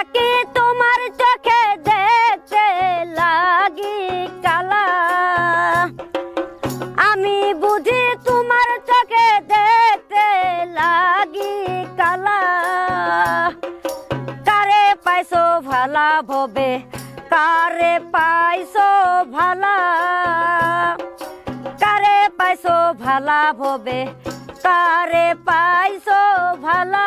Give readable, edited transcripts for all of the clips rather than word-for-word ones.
নাকি তোমার চোখে দেখতে লাগি কালা আমি বুঝি তোমার চোখে দেখতে লাগি কালা কারে পাইছো ভালা ভবে কারে পাইছো ভালা কারে পাইছো ভালা ভবে কারে পাইছো ভালা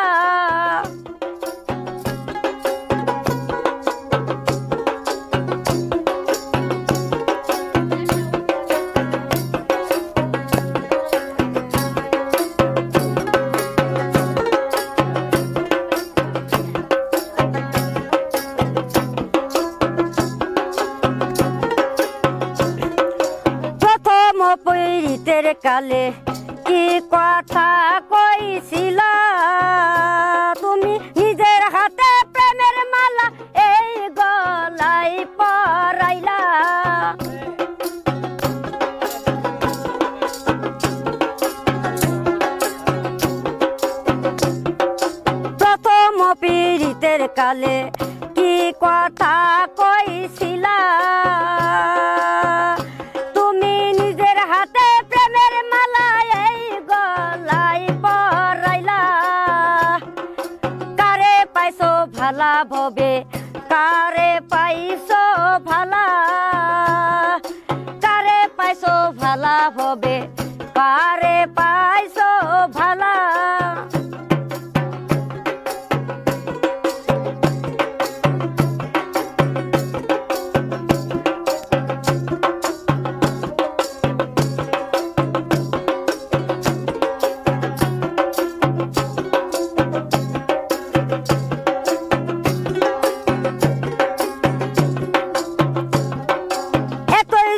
পীড়িতের কালে কি কথা কইছিলা তুমি নিজের হাতে প্রেমের মালা এই গলায় পরাইলা প্রথম পীড়িতের কালে কি কথা কইছিলা ভালা ভবে কারে পাইছো ভালা কারে পাইছো ভালা ভবে কারে পাইছো ভালা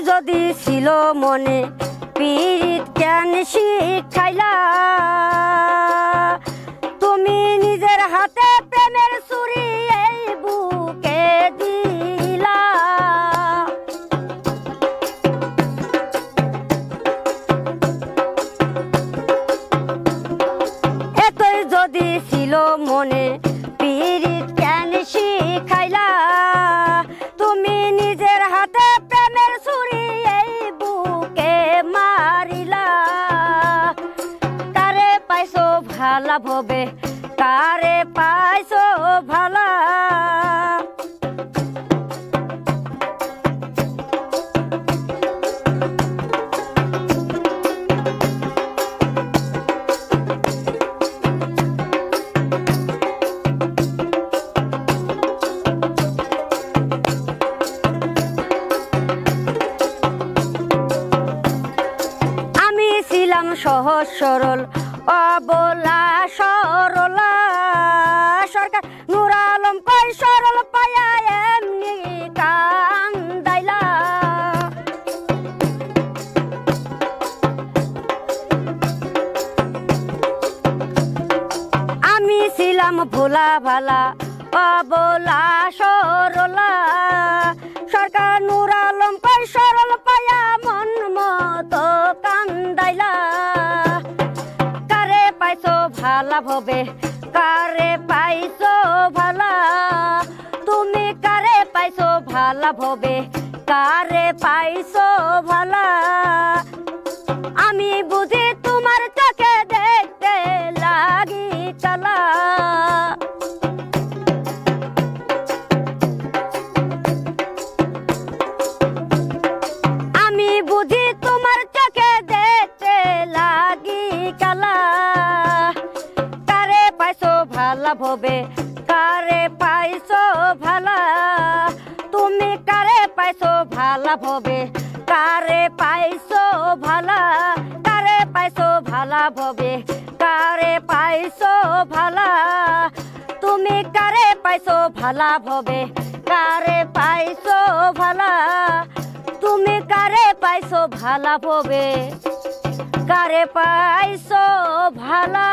যদি ছিল মনে পীড়িত জ্ঞান শিখাইলা তুমি নিজের হাতে প্রেমের ছুরি এই বুকে দিলা এতই যদি ছিল মনে পীড়িত জ্ঞান শিখাইলা তুমি নিজের হাতে প্রেমের ছুরি এই বুকে মারিলা কারে পাইছো ভালা ভবে কারে পাইছো ভালা সহজ সরল অবলা সরলা সরকার নূর আলম কই সরল পায়া এমনি কান্দাইলা আমি ছিলাম ভোলা ভালা অবলা সরলা সরকার নূর আলম কই সরল পায়া মন মতো কান্দাইলা কারে পাইছো ভালা ভবে কারে পাইছো ভালা তুমি কারে পাইছো ভালা ভবে কারে পাইছো ভালা আমি বুঝি তোমার চোখে দেখতে লাগি কালা আমি বুঝি তোমার চোখে দেখতে লাগি কালা কারে পাইছো ভালা ভবে কারে পাইছো ভালা তুমি কারে পাইছো ভালা ভবে কারে পাইছো ভালা কারে পাইছো ভালা ভবে কারে পাইছো ভালা তুমি কারে পাইছো ভালা ভবে কারে পাইছো ভালা তুমি কারে পাইছো ভালা ভবে কারে পাইছো ভালা।